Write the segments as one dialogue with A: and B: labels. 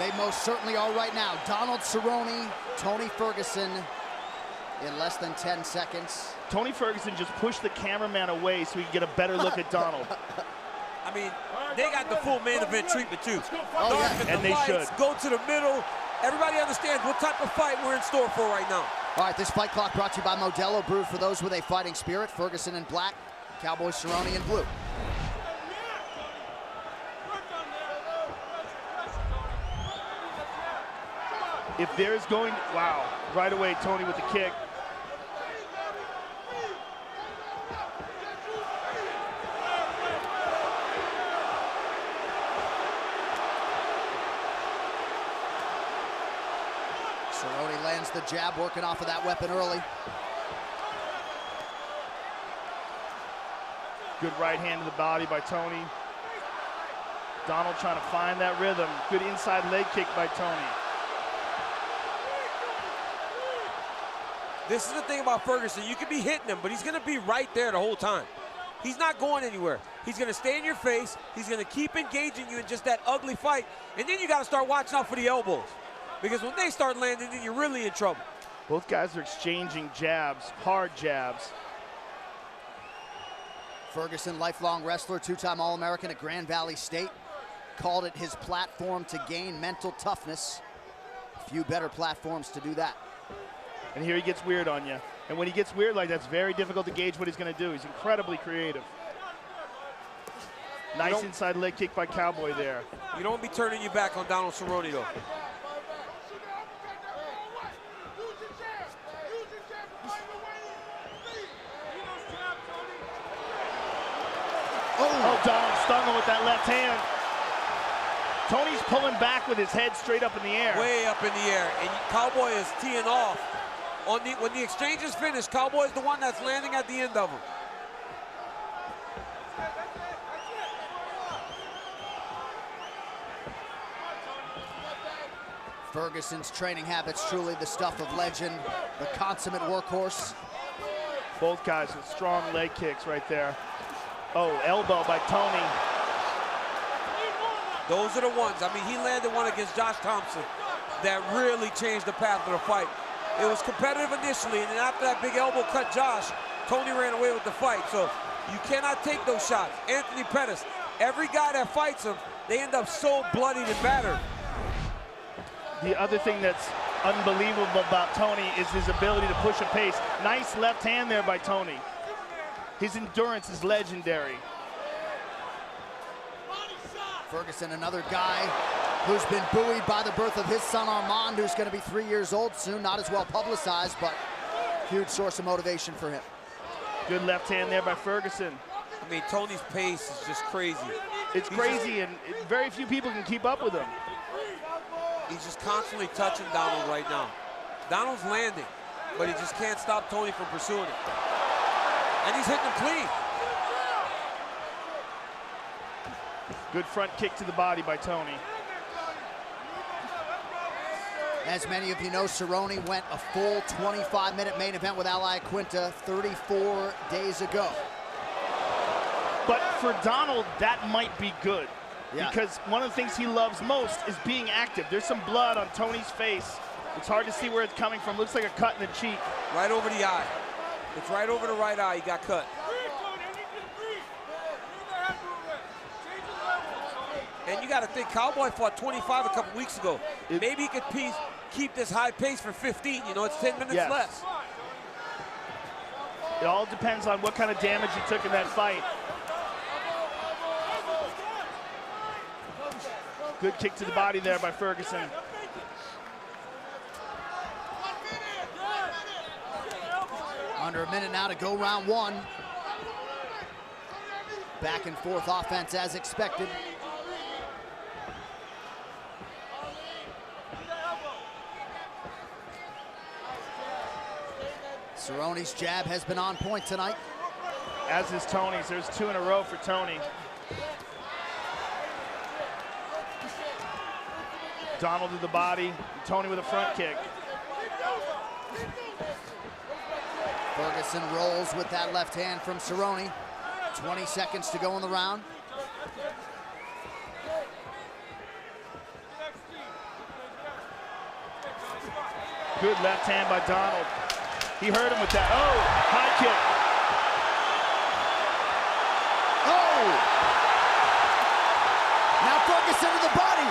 A: They most certainly are right now. Donald Cerrone, Tony Ferguson in less than 10 seconds.
B: Tony Ferguson just pushed the cameraman away so he could get a better look at Donald.
C: I mean, they got the full main event treatment too.
A: Oh, yeah.
B: And they should.
C: Go to the middle. Everybody understands what type of fight we're in store for right now.
A: All right, this fight clock brought to you by Modelo, brewed for those with a fighting spirit. Ferguson in black, Cowboy Cerrone in blue.
B: If there's going, wow, right away, Tony with the kick.
A: Cerrone lands the jab, working off of that weapon early.
B: Good right hand to the body by Tony. Donald trying to find that rhythm. Good inside leg kick by Tony.
C: This is the thing about Ferguson. You could be hitting him, but he's going to be right there the whole time. He's not going anywhere. He's going to stay in your face. He's going to keep engaging you in just that ugly fight. And then you got to start watching out for the elbows. Because when they start landing, then you're really in trouble.
B: Both guys are exchanging jabs, hard jabs.
A: Ferguson, lifelong wrestler, two-time All-American at Grand Valley State. Called it his platform to gain mental toughness. Few better platforms to do that.
B: And here he gets weird on you. And when he gets weird like that, it's very difficult to gauge what he's going to do. He's incredibly creative. Nice inside leg kick by Cowboy there.
C: You don't be turning your back on Donald Cerrone, though.
B: Oh, Donald stung him with that left hand. Tony's pulling back with his head straight up in the air.
C: Way up in the air. And Cowboy is teeing off. When the exchange is finished, Cowboy is the one that's landing at the end of him.
A: Ferguson's training habits, truly the stuff of legend, the consummate workhorse.
B: Both guys with strong leg kicks right there. Oh, elbow by Tony.
C: Those are the ones. I mean, he landed one against Josh Thompson that really changed the path of the fight. It was competitive initially, and then after that big elbow cut Josh, Tony ran away with the fight. So you cannot take those shots. Anthony Pettis, every guy that fights him, they end up so bloodied and battered.
B: The other thing that's unbelievable about Tony is his ability to push a pace. Nice left hand there by Tony. His endurance is legendary.
A: Ferguson, another guy who's been buoyed by the birth of his son Armand, who's going to be 3 years old soon. Not as well publicized, but huge source of motivation for him.
B: Good left hand there by Ferguson.
C: I mean, Tony's pace is just crazy.
B: It's crazy, and very few people can keep up with him.
C: He's just constantly touching Donald right now. Donald's landing, but he just can't stop Tony from pursuing it. And he's hitting him clean.
B: Good front kick to the body by Tony.
A: As many of you know, Cerrone went a full 25-minute main event with Ally Quinta 34 days ago.
B: But for Donald, that might be good.
A: Yeah.
B: Because one of the things he loves most is being active. There's some blood on Tony's face. It's hard to see where it's coming from. Looks like a cut in the cheek.
C: Right over the eye. It's right over the right eye. He got cut. And you got to think, Cowboy fought 25 a couple weeks ago. Maybe he could keep this high pace for 15. You know, it's 10 minutes less.
B: It all depends on what kind of damage he took in that fight. Good kick to the body there by Ferguson.
A: Under a minute now to go round one. Back and forth offense as expected. Cerrone's jab has been on point tonight.
B: As is Tony's. There's 2 in a row for Tony. Donald to the body, Tony with a front kick.
A: Ferguson rolls with that left hand from Cerrone. 20 seconds to go in the round.
B: Good left hand by Donald. He hurt him with that. Oh, high kick.
A: Oh! Now Ferguson to the body.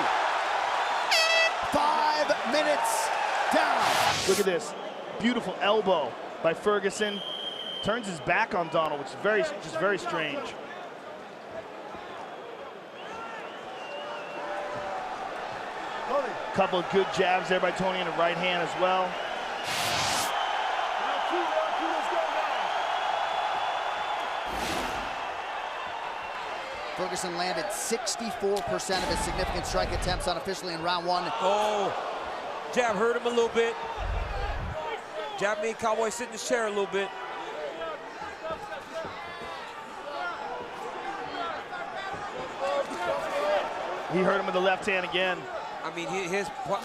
A: 5 minutes down.
B: Look at this. Beautiful elbow by Ferguson. Turns his back on Donald, which is just very strange. Couple of good jabs there by Tony in the right hand as well.
A: Ferguson landed 64% of his significant strike attempts unofficially in round 1.
C: Oh, jab hurt him a little bit. Jab made Cowboy sit in his chair a little bit.
B: He hurt him with the left hand again.
C: I mean,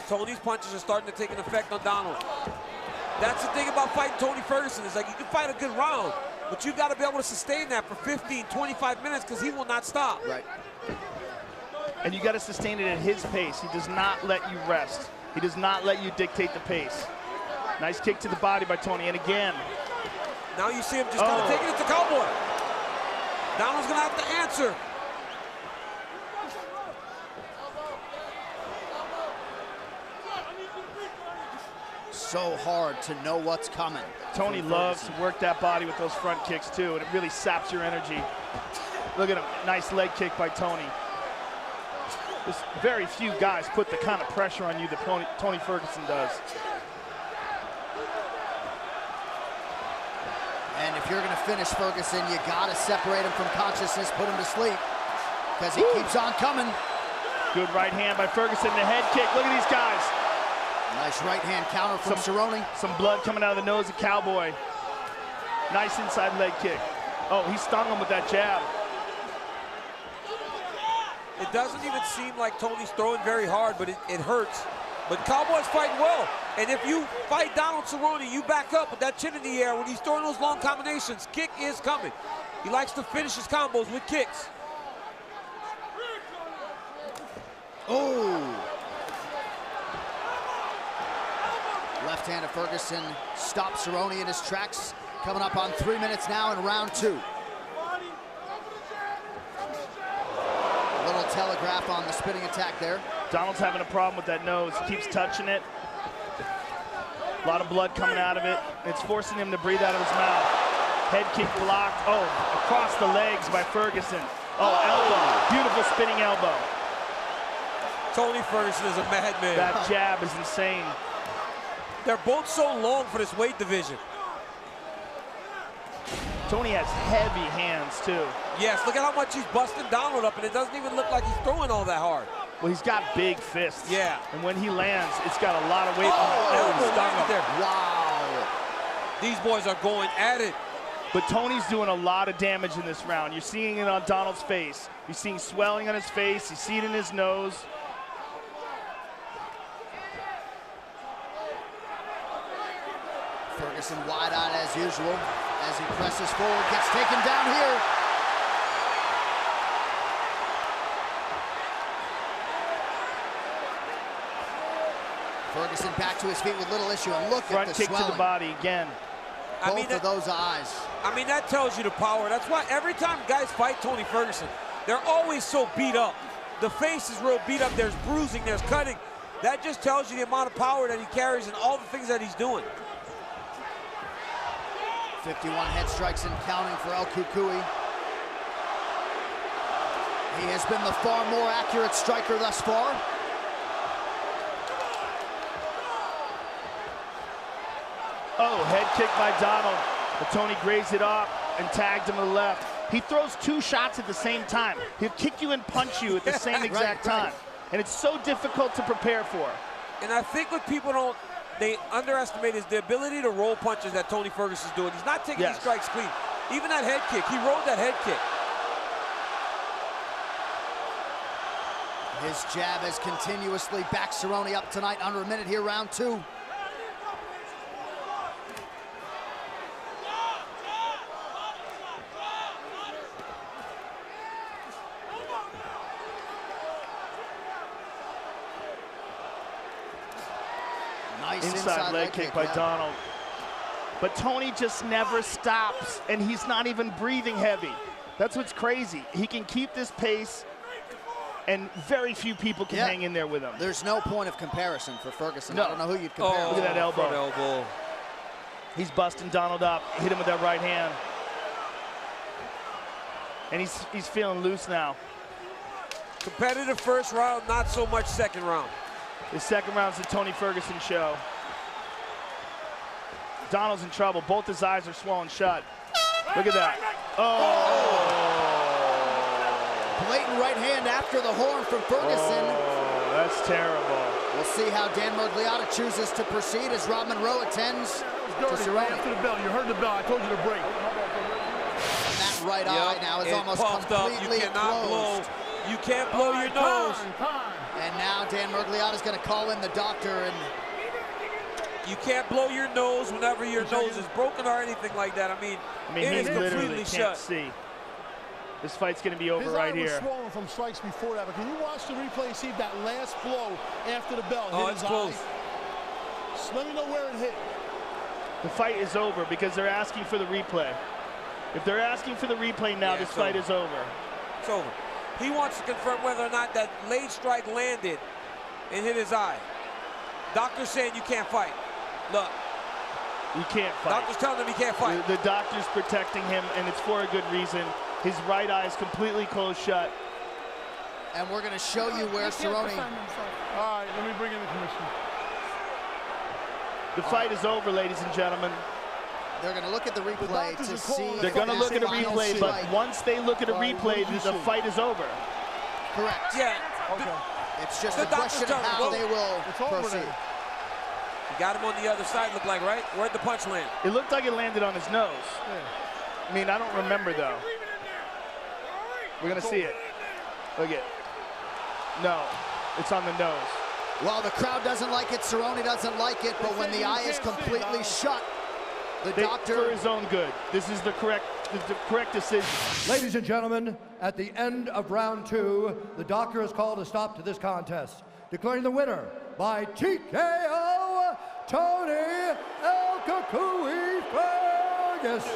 C: Tony's punches are starting to take an effect on Donald. That's the thing about fighting Tony Ferguson, is like, you can fight a good round, but you've got to be able to sustain that for 15, 25 minutes, because he will not stop.
A: Right.
B: And you got to sustain it at his pace. He does not let you rest. He does not let you dictate the pace. Nice kick to the body by Tony, and again.
C: Now you see him just kind of taking it to Cowboy. Donald's gonna have to answer.
A: So hard to know what's coming.
B: Tony loves to work that body with those front kicks too, and it really saps your energy. Look at him, nice leg kick by Tony. There's very few guys put the kind of pressure on you that Tony Ferguson does.
A: And if you're gonna finish Ferguson, you gotta separate him from consciousness, put him to sleep, because he keeps on coming.
B: Good right hand by Ferguson, the head kick. Look at these guys.
A: Nice right hand counter from Serrone.
B: Some blood coming out of the nose of Cowboy. Nice inside leg kick. Oh, he stung him with that jab.
C: It doesn't even seem like Tony's throwing very hard, but it hurts. But Cowboy's fighting well. And if you fight Donald Cerrone, you back up with that chin in the air when he's throwing those long combinations. Kick is coming. He likes to finish his combos with kicks.
A: Oh! Left hand of Ferguson stops Cerrone in his tracks. Coming up on 3 minutes now in round 2. A little telegraph on the spinning attack there.
B: Donald's having a problem with that nose. He keeps touching it. A lot of blood coming out of it. It's forcing him to breathe out of his mouth. Head kick blocked. Oh, across the legs by Ferguson. Oh, elbow. Beautiful spinning elbow.
C: Tony Ferguson is a madman.
B: That jab is insane.
C: They're both so long for this weight division.
B: Tony has heavy hands, too.
C: Yes, look at how much he's busting Donald up, and it doesn't even look like he's throwing all that hard.
B: Well, he's got big fists.
C: Yeah.
B: And when he lands, it's got a lot of weight.
C: Elbow
B: right
C: there.
A: Wow.
C: These boys are going at it.
B: But Tony's doing a lot of damage in this round. You're seeing it on Donald's face. You're seeing swelling on his face. You see it in his nose.
A: Ferguson wide-eyed as usual as he presses forward, gets taken down here. Ferguson back to his feet with little issue, and look
B: Front
A: at the
B: kick
A: swelling.
B: to the body again.
A: Both of those eyes.
C: I mean, that tells you the power. That's why every time guys fight Tony Ferguson, they're always so beat up. The face is real beat up. There's bruising, there's cutting. That just tells you the amount of power that he carries and all the things that he's doing.
A: 51 head strikes and counting for El Cucuy. He has been the far more accurate striker thus far.
B: Oh, head kick by Donald. But Tony grazed it off and tagged him to the left. He throws 2 shots at the same time. He'll kick you and punch you at the same exact time. And it's so difficult to prepare for.
C: And I think what people they underestimate is the ability to roll punches that Tony Ferguson's doing. He's not taking these strikes clean. Even that head kick, he rolled that head kick.
A: His jab has continuously backed Cerrone up tonight. Under a minute here, round 2. Nice
B: inside leg kick by Donald. But Tony just never stops, and he's not even breathing heavy. That's what's crazy. He can keep this pace, and very few people can hang in there with him.
A: There's no point of comparison for Ferguson.
B: No.
A: I don't know who you'd compare.
B: Look at that elbow.
C: Front elbow.
B: He's busting Donald up. Hit him with that right hand. And he's feeling loose now.
C: Competitive first round, not so much second round.
B: The second round's the Tony Ferguson show. Donald's in trouble. Both his eyes are swollen shut. Look at that.
A: Blatant right hand after the horn from Ferguson.
B: Oh, that's terrible.
A: We'll see how Dan Miragliotta chooses to proceed as Rob Monroe attends to Serrones.
D: After the bell, you heard the bell. I told you to break.
A: And that right eye now is almost completely closed.
C: You can't blow your nose.
A: And now Dan Miragliotta's going to call in the doctor, and
C: you can't blow your nose whenever your nose is broken or anything like that. I mean it is completely shut.
B: See. This fight's going to be over right here.
D: His eye was swollen from strikes before that, but can you watch the replay and see that last blow after the bell
C: Oh,
D: hit
C: it's
D: his
C: close.
D: eye? Just let me know where it hit.
B: The fight is over because they're asking for the replay. If they're asking for the replay now, this fight is over.
C: It's over. He wants to confirm whether or not that late strike landed and hit his eye. Doctor's saying you can't fight. Look.
B: You can't fight.
C: Doctor's telling him he can't fight.
B: The doctor's protecting him, and it's for a good reason. His right eye is completely closed shut.
A: And we're going to show you where Serrones...
D: All right, let me bring in the commissioner.
B: The fight is over, ladies and gentlemen.
A: They're going to look at the replay to see...
B: They're going to look at a replay, but once they look at a replay, the fight is over.
A: Correct.
C: Yeah.
D: Okay.
A: It's just a question of how they will proceed.
C: You got him on the other side, look like, right? Where'd the punch land?
B: It looked like it landed on his nose.
D: Yeah.
B: I mean, I don't remember, though. We're going to see it. Look at it. No, it's on the nose.
A: Well, the crowd doesn't like it. Serrones doesn't like it. But when the eye is completely shut, the doctor...
B: For his own good. This is the correct decision.
E: Ladies and gentlemen, at the end of round 2, the doctor has called a stop to this contest, declaring the winner by TKO, Tony El Cucuy Ferguson.